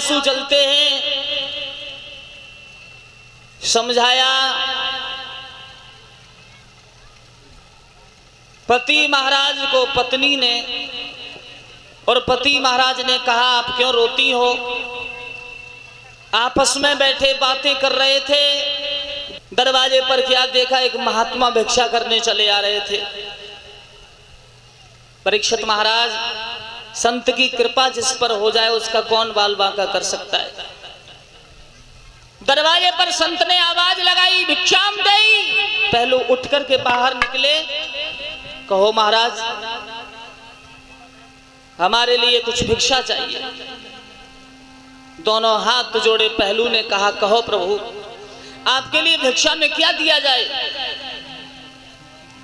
आंसू जलते हैं। समझाया, पति महाराज को पत्नी ने, और पति महाराज ने कहा आप क्यों रोती हो? आपस में बैठे बातें कर रहे थे। दरवाजे पर क्या देखा, एक महात्मा भिक्षा करने चले आ रहे थे। परीक्षित महाराज, संत की कृपा जिस पर हो जाए उसका कौन बाल बांका कर सकता है। दरवाजे पर संत ने आवाज लगाई, भिक्षाम देई। पहलू उठ करके बाहर निकले। कहो महाराज, हमारे लिए कुछ भिक्षा चाहिए। दोनों हाथ जोड़े पहलू ने कहा, कहो प्रभु, आपके लिए भिक्षा में क्या दिया जाए?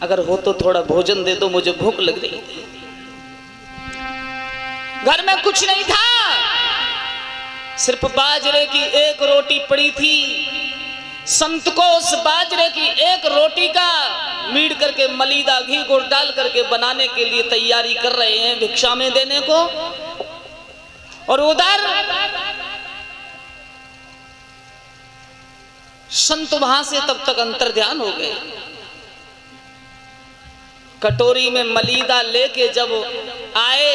अगर हो तो थोड़ा भोजन दे दो, मुझे भूख लग रही है। घर में कुछ नहीं था, सिर्फ बाजरे की एक रोटी पड़ी थी। संत को उस बाजरे की एक रोटी का मीड़ करके मलीदा घी गुड़ डाल करके बनाने के लिए तैयारी कर रहे हैं भिक्षा में देने को। और उधर संत वहां से तब तक अंतर्ध्यान हो गए। कटोरी में मलीदा लेके जब आए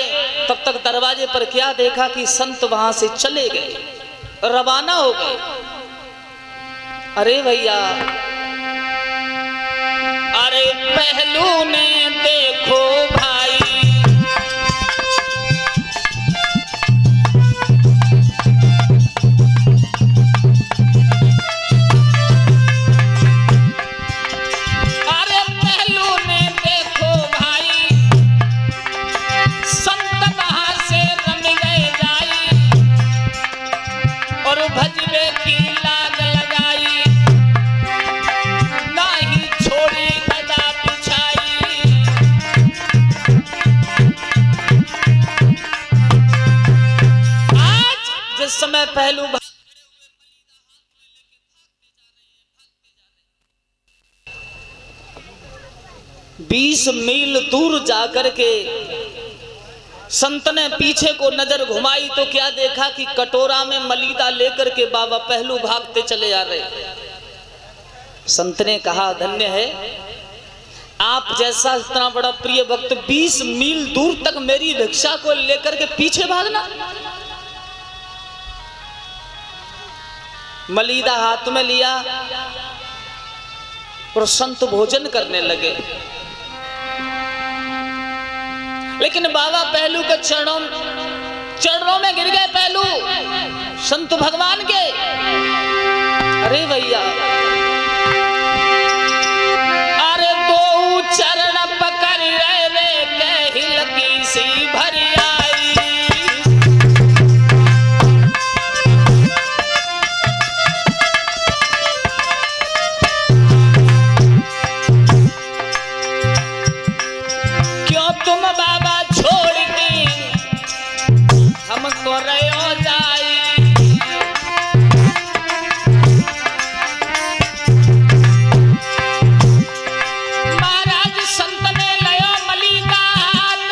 तब तक दरवाजे पर क्या देखा कि संत वहां से चले गए, रवाना हो गए। अरे भैया, अरे पहलू ने देखो भाई, अरे पहलू ने देखो भाई, संत वहां से रम गए जाई, और भजबे की लाग लगाई, नाही छोड़ी गदा पिछाई। आज जिस समय पहलू 20 मील दूर जाकर के संत ने पीछे को नजर घुमाई तो क्या देखा कि कटोरा में मलीदा लेकर के बाबा पहलू भागते चले जा रहे। संत ने कहा, धन्य है आप जैसा इतना बड़ा प्रिय भक्त 20 मील दूर तक मेरी भिक्षा को लेकर के पीछे भागना। मलीदा हाथ में लिया और संत भोजन करने लगे। लेकिन बाबा पहलू के चरणों में गिर गए। पहलू संत भगवान के, अरे भैया, अरे दो चरण पकड़ रे कहिल की सी भरी आई। क्यों तुम बाबा छोड़ के हमको रहो जाई। महाराज संत ने लयो मलीदा हाथ,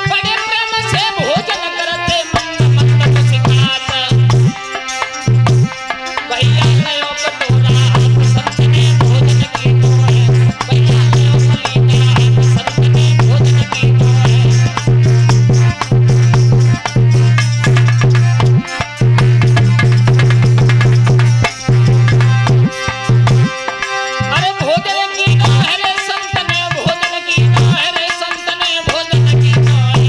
बड़े प्रेम से भोजन करते मंद मंद सिखात। भैया लयो कटोरा हाथ, संत ने भोजन की तो है। भैया लयो मलीदा हाथ, संत ने भोजन की तो है। अरे भोजन की तो है रे संत ने, भोजन की तो है रे संत ने, भोजन की तो है।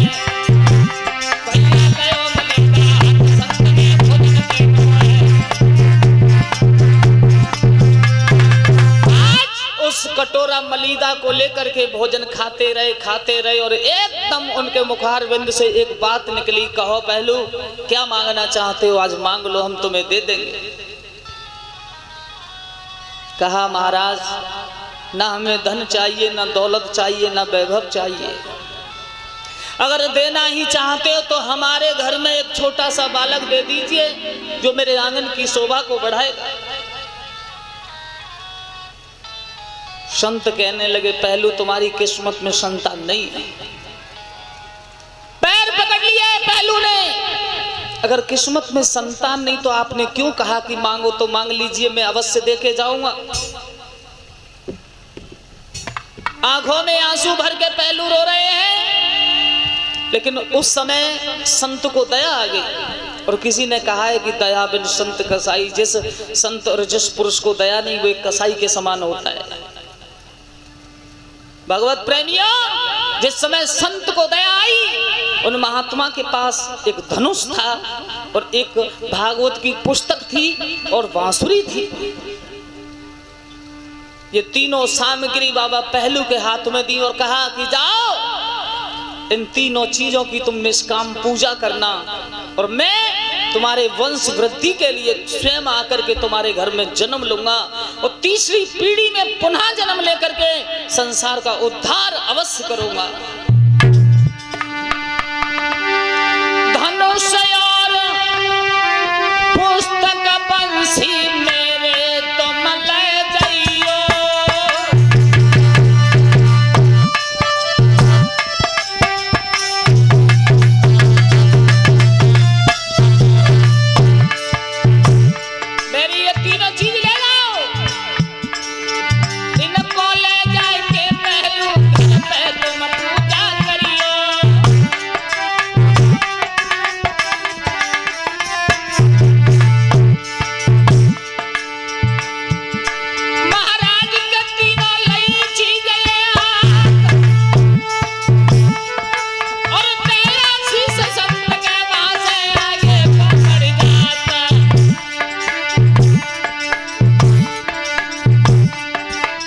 भैया लयो मलीदा हाथ, संत ने भोजन की तो है। आज उस कटोरा मलीदा को लेकर के भोजन खाते रहे और एकदम उनके मुखार बिंद से एक बात निकली, कहो पहलू क्या मांगना चाहते हो? आज मांग लो, हम तुम्हें दे देंगे। कहा, महाराज ना हमें धन चाहिए, ना दौलत चाहिए, ना वैभव चाहिए। अगर देना ही चाहते हो तो हमारे घर में एक छोटा सा बालक दे दीजिए जो मेरे आंगन की शोभा को बढ़ाएगा। संत कहने लगे, पहलू तुम्हारी किस्मत में संतान नहीं है। पैर पकड़ लिए पहलू ने, अगर किस्मत में संतान नहीं तो आपने क्यों कहा कि मांगो तो मांग लीजिए, मैं अवश्य देके जाऊंगा। आंखों में आंसू भर के पहलू रो रहे हैं, लेकिन उस समय संत को दया आ गई। और किसी ने कहा है कि दया बिन संत कसाई, जिस संत और जिस पुरुष को दया नहीं वो एक कसाई के समान होता है। भगवत प्रेमियों, जिस समय संत को दया आई, उन महात्मा के पास एक धनुष था और एक भागवत की पुस्तक थी और बांसुरी थी। ये तीनों सामग्री बाबा पहलू के हाथ में दी और कहा कि जाओ इन तीनों चीजों की तुम निष्काम पूजा करना और मैं तुम्हारे वंश वृद्धि के लिए स्वयं आकर के तुम्हारे घर में जन्म लूंगा और तीसरी पीढ़ी में पुनः जन्म लेकर के संसार का उद्धार अवश्य करूंगा। धनुष और पुस्तक बंसी मेरे तुम ले जाइयो। मेरी ये तीनों चीज ले लो, इनको ले जाके पहलू पे तुम पूजा करियो। महाराज के तीनों लई चीजें और तेरा शीश संत के वासे आगे पकड़ जाता।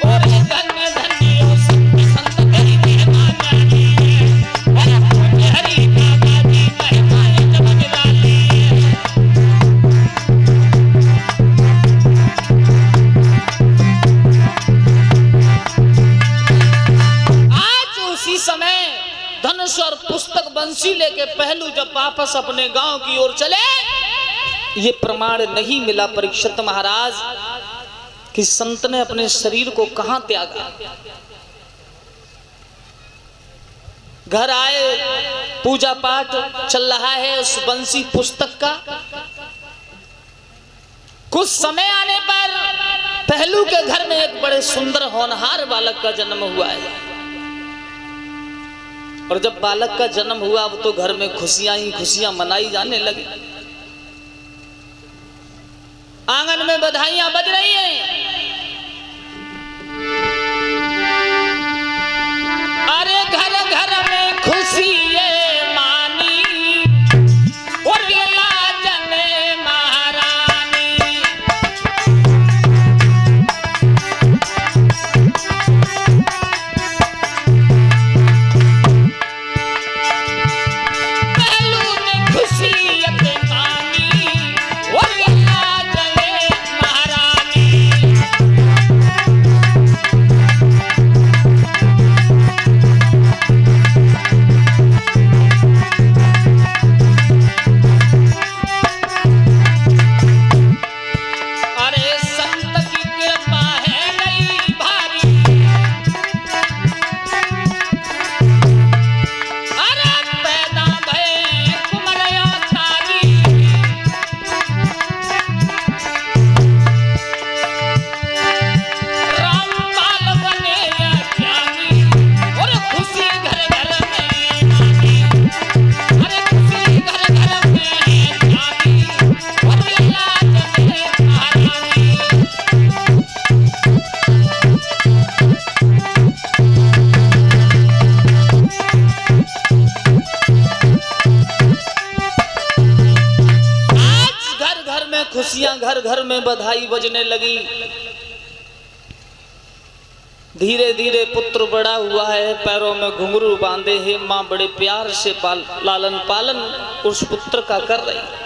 और ये धन्य धन्य हो संत तेरी मेहमानी है, और हरि बाबा जी महिमाएं जग डाली है। आज उसी समय धनुष और पुस्तक बंसी लेके पहलू जब वापस अपने गांव की ओर चले, ये प्रमाण नहीं मिला परीक्षित महाराज कि संत ने अपने शरीर को कहां त्यागा। घर आए, पूजा पाठ चल रहा है उस बंसी पुस्तक का। कुछ समय आने पर पहलू के घर में एक बड़े सुंदर होनहार बालक का जन्म हुआ है। और जब बालक का जन्म हुआ, अब तो घर में खुशियां ही खुशियां मनाई जाने लगी। आंगन में बधाइयां बज रही हैं। अरे घर घर में खुशी ये मानी और लाजने महारानी। पहलू ने खुशी अपने मानी और लाजने महारानी। अरे संत की कृपा है नई भारी, अरे पैदा भये कुमरया तारी। रामपाल बने या ज्ञानी और खुशी घर घर में नानी। अरे खुशी घर घर में जानी और लाजने महारानी। आज घर घर में खुशियां, घर घर में बधाई बजने लगी। धीरे धीरे पुत्र बड़ा हुआ है, पैरों में घुंघरू बांधे है, माँ बड़े प्यार से लालन पालन उस पुत्र का कर रही है।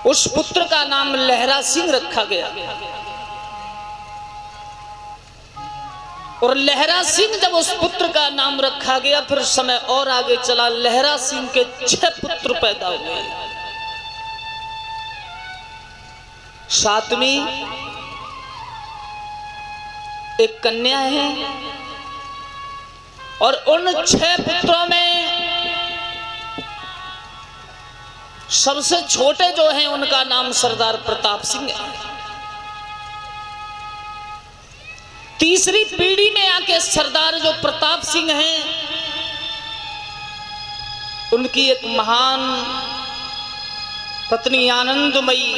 उस पुत्र का नाम लहरा सिंह रखा गया। और लहरा सिंह जब उस पुत्र का नाम रखा गया, फिर समय और आगे चला, लहरा सिंह के 6 पुत्र पैदा हुए। 7वीं एक कन्या है और उन 6 पुत्रों में सबसे छोटे जो हैं उनका नाम सरदार प्रताप सिंह है। तीसरी पीढ़ी में आके सरदार जो प्रताप सिंह हैं, उनकी एक महान पत्नी आनंदमयी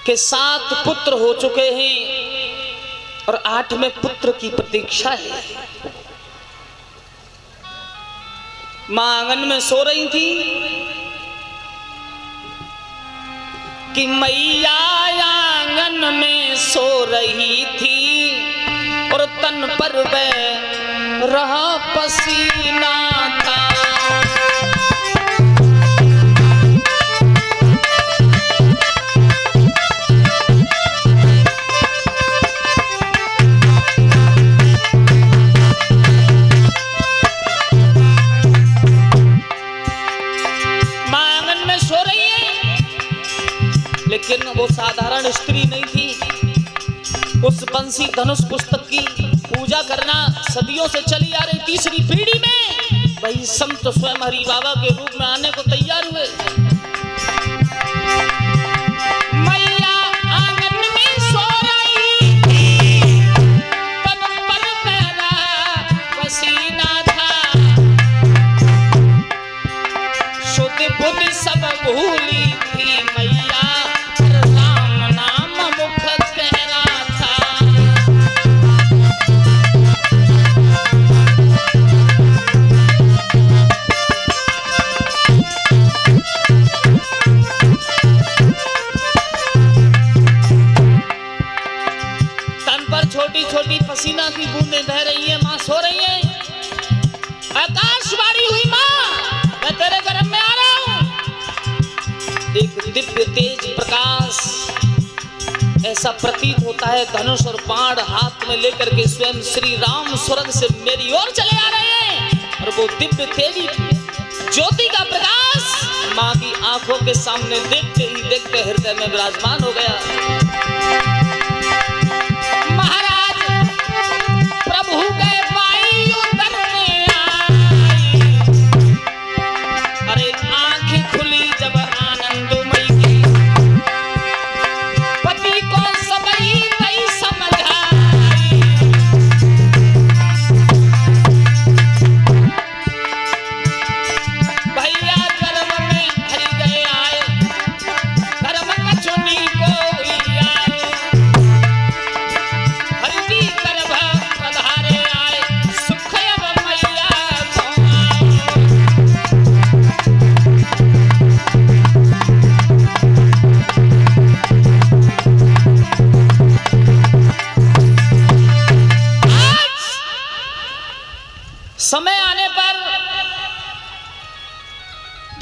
के 7 पुत्र हो चुके हैं और 8वें पुत्र की प्रतीक्षा है। मां आंगन में सो रही थी कि मैया आंगन में सो रही थी और तन पर बह रहा पसीना था। लेकिन वो साधारण स्त्री नहीं थी। उस बंसी धनुष पुस्तक की पूजा करना सदियों से चली आ रही। तीसरी पीढ़ी में वही संत स्वयं हरि बाबा के रूप में आने को तैयार हुए। मैया आंगन में सो रही थी, तन पर मेरा पसीना था, शुद्ध बुद्ध सब भूली थी मैया, छोटी पसीना की बूंदें बह रही है। मां सो रही है। आकाशवाणी हुई, मां मैं तेरे गर्भ में आ रहा हूं। एक दिव्य तेज प्रकाश ऐसा प्रतीत होता है, धनुष और बाण हाथ में लेकर के स्वयं श्री राम स्वर्ग से मेरी ओर चले आ रहे हैं। और वो दिव्य तेजी ज्योति का प्रकाश मां की आंखों के सामने देखते ही देखते हृदय में विराजमान हो गया। समय आने पर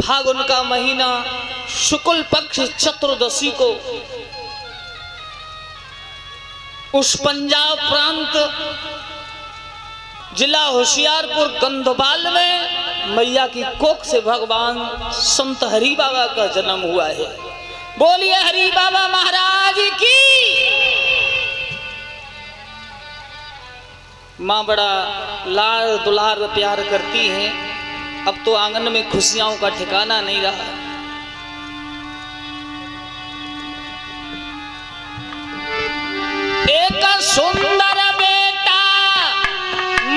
फागुन का महीना शुक्ल पक्ष चतुर्दशी को उस पंजाब प्रांत जिला होशियारपुर गंधवाल में मैया की कोख से भगवान संत हरि बाबा का जन्म हुआ है। बोलिए हरि बाबा महाराज की। माँ बड़ा लाड़ दुलार प्यार करती हैं। अब तो आंगन में खुशियों का ठिकाना नहीं रहा। एक सुंदर बेटा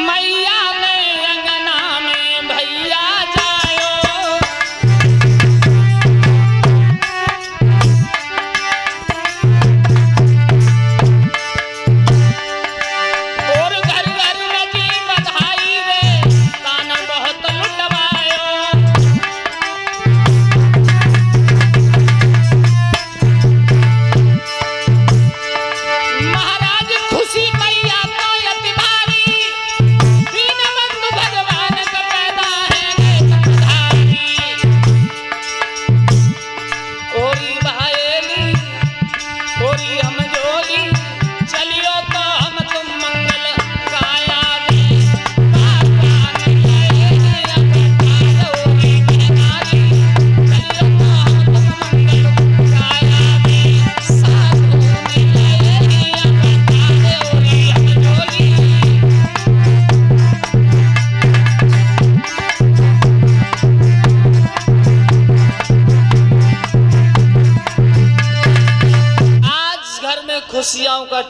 मैया ने अंगना में भैया जायो, और घर घर नदी बधाई रे तान बहुत लुटवायो। महाराज खुशी मई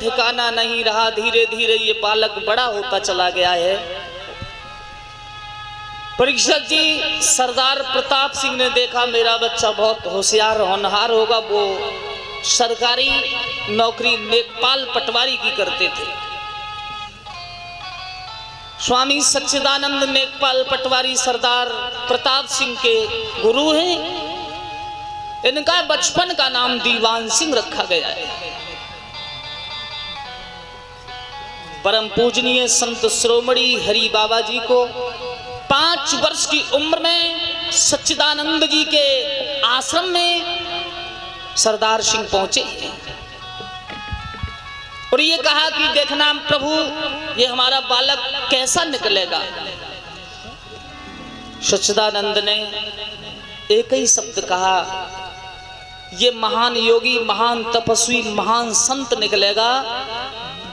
ठिकाना नहीं रहा। धीरे धीरे ये बालक बड़ा होता चला गया है। परीक्षित जी, सरदार प्रताप सिंह ने देखा मेरा बच्चा बहुत होशियार होनहार होगा। वो सरकारी नौकरी नेकपाल पटवारी की करते थे। स्वामी सच्चिदानंद नेकपाल पटवारी सरदार प्रताप सिंह के गुरु हैं। इनका बचपन का नाम दीवान सिंह रखा गया है। परम पूजनीय संत श्रोमणी हरि बाबा जी को 5 वर्ष की उम्र में सच्चिदानंद जी के आश्रम में सरदार सिंह पहुंचे और ये कहा कि देखना प्रभु, ये हमारा बालक कैसा निकलेगा। सच्चिदानंद ने एक ही शब्द कहा, ये महान योगी, महान तपस्वी, महान संत निकलेगा।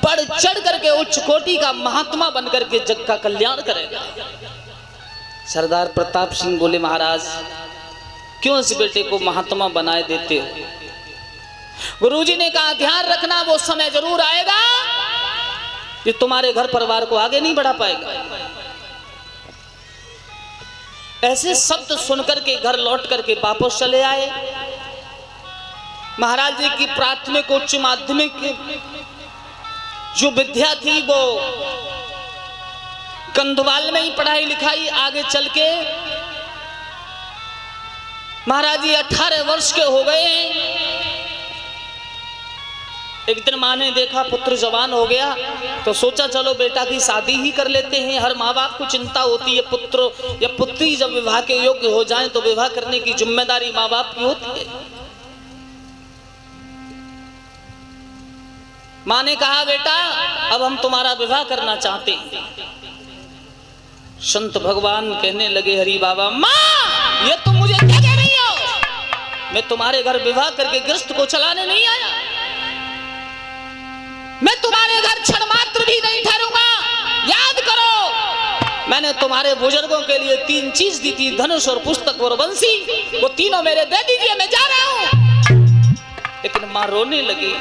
बढ़ चढ़ करके उच्च कोटि का महात्मा बनकर के जग का कल्याण करेगा। सरदार प्रताप सिंह बोले, महाराज क्यों इस बेटे को महात्मा बनाए देते हो? गुरुजी ने कहा, ध्यान रखना, वो समय जरूर आएगा ये तुम्हारे घर परिवार को आगे नहीं बढ़ा पाएगा। ऐसे शब्द सुनकर के घर लौट करके वापस चले आए। महाराज जी की प्राथमिक उच्च माध्यमिक जो विद्या थी वो कंधवाल में ही पढ़ाई लिखाई। आगे चल के महाराज जी 18 वर्ष के हो गए। एक दिन माँ ने देखा पुत्र जवान हो गया तो सोचा चलो बेटा की शादी ही कर लेते हैं। हर माँ बाप को चिंता होती है, पुत्र या पुत्री जब विवाह के योग्य हो जाएं तो विवाह करने की जिम्मेदारी माँ बाप की होती है। माँ ने कहा, बेटा अब हम तुम्हारा विवाह करना चाहते हैं। संत भगवान कहने लगे, हरि बाबा, माँ ये तुम मुझे क्या कह रही हो? मैं तुम्हारे घर विवाह करके गृहस्थ को चलाने नहीं आया। मैं तुम्हारे घर क्षण मात्र भी नहीं ठहरूंगा। याद करो, मैंने तुम्हारे बुजुर्गों के लिए 3 चीज दी थी, धनुष और पुस्तक और बंसी। वो तीनों मेरे दे दीजिए, मैं जा रहा हूं। लेकिन मां रोने लगी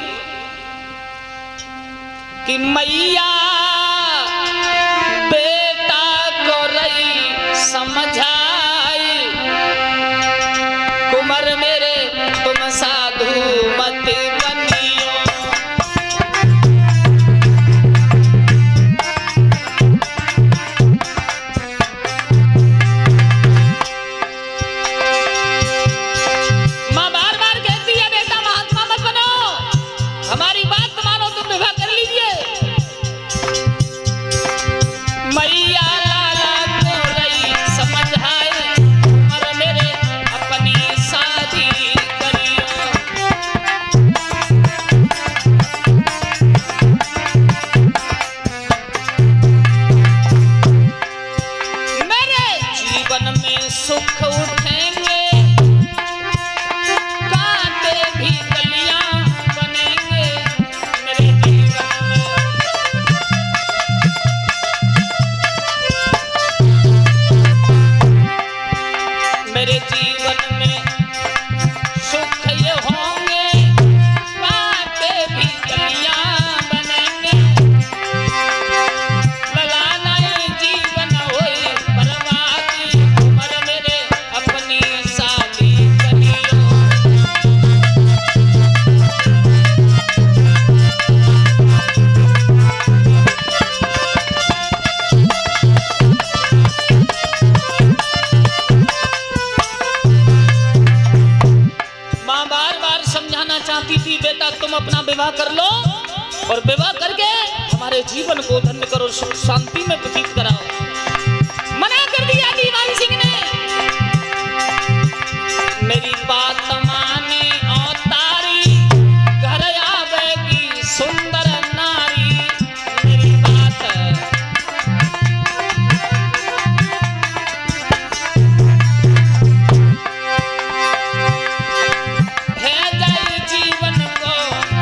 कि मैया बेटा को रही समझाई, कुंवर मेरे तुम साधु मत बनियो। माँ बार बार कहती है, बेटा महात्मा मत बनो, हमारी बात मानो, तुम विवाह कर लीजिए। मैया लाला को रही समझाए, उम्र मेरे अपनी शादी करियो। मेरे जीवन में सुख उठेंगे, कांटे भी कलियां बनेंगे। मेरे जीवन मेरे जीवन में सुख ये होंगे, कांटे भी कलियां बनेंगे। ललाना ये जीवन होए बर्बादी, उम्र मेरे अपनी शादी करियो। माँ बार बार समझाना चाहती थी, बेटा तुम अपना विवाह कर लो और विवाह करके हमारे जीवन को धन्य करो, सुख शांति में व्यतीत कराओ। मना कर दिया दीवान सिंह ने। मेरी बात माने और तारी, घर आवेगी सुंदर नारी। मेरी बात है जाए जीवन को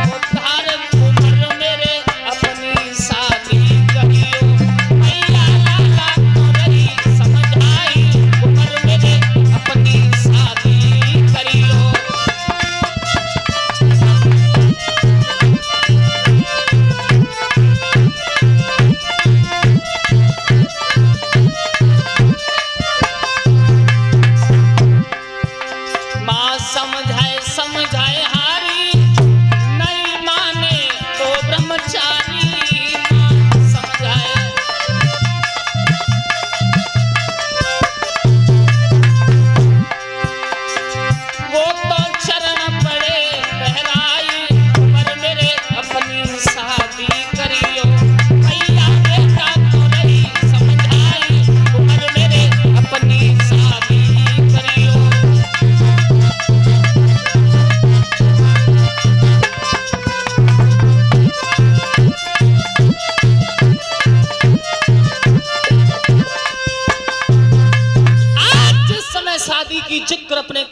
उद्धार, उम्र मेरे अपनी शादी करियो। मैया लाला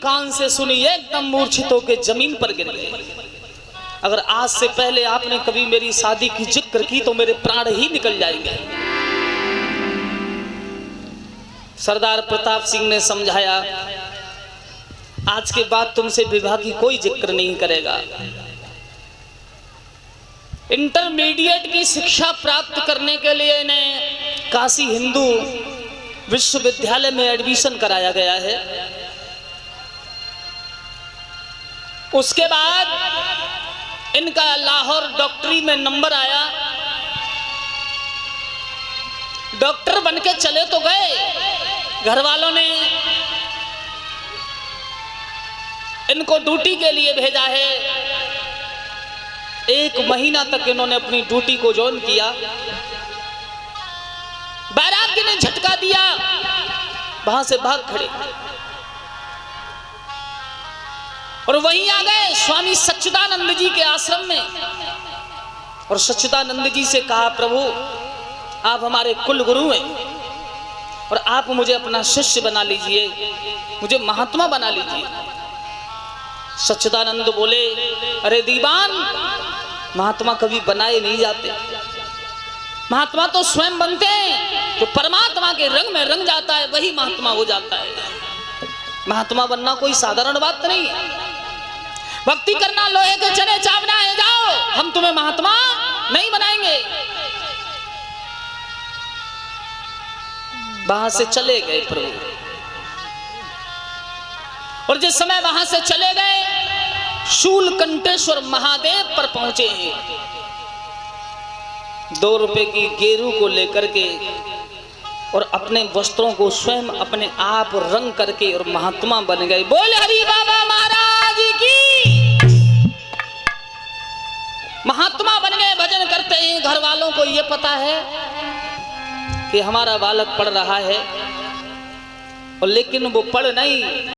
कान से सुनी, एकदम मूर्छित होकर जमीन पर गिर गए। अगर आज से पहले आपने कभी मेरी शादी की जिक्र की तो मेरे प्राण ही निकल जाएंगे। सरदार प्रताप सिंह ने समझाया, आज के बाद तुमसे विवाह की कोई जिक्र नहीं करेगा। इंटरमीडिएट की शिक्षा प्राप्त करने के लिए इन्हें काशी हिंदू विश्वविद्यालय में एडमिशन कराया गया है। उसके बाद इनका लाहौर डॉक्टरी में नंबर आया। डॉक्टर बनके चले तो गए, घर वालों ने इनको ड्यूटी के लिए भेजा है। 1 महीना तक इन्होंने अपनी ड्यूटी को ज्वाइन किया। बैरागी ने झटका दिया, वहां से भाग खड़े और वहीं आ गए स्वामी सच्चिदानंद जी के आश्रम में। और सच्चिदानंद जी से कहा, प्रभु आप हमारे कुल गुरु हैं और आप मुझे अपना शिष्य बना लीजिए, मुझे महात्मा बना लीजिए। सच्चिदानंद बोले, अरे दीवान, महात्मा कभी बनाए नहीं जाते, महात्मा तो स्वयं बनते हैं। जो परमात्मा के रंग में रंग जाता है वही महात्मा हो जाता है। महात्मा बनना कोई साधारण बात नहीं है। भक्ति करना लोहे के चने चावना है, जाओ, हम तुम्हें महात्मा नहीं बनाएंगे। वहां से चले गए प्रभु। और जिस समय वहां से चले गए, शूलकंठेश्वर महादेव पर पहुंचे हैं। 2 रुपए की गेरू को लेकर के और अपने वस्त्रों को स्वयं अपने आप रंग करके और महात्मा बन गए। बोल हरि बाबा महाराज की। महात्मा बन गए, भजन करते हैं। घर वालों को ये पता है कि हमारा बालक पढ़ रहा है, और लेकिन वो पढ़ नहीं,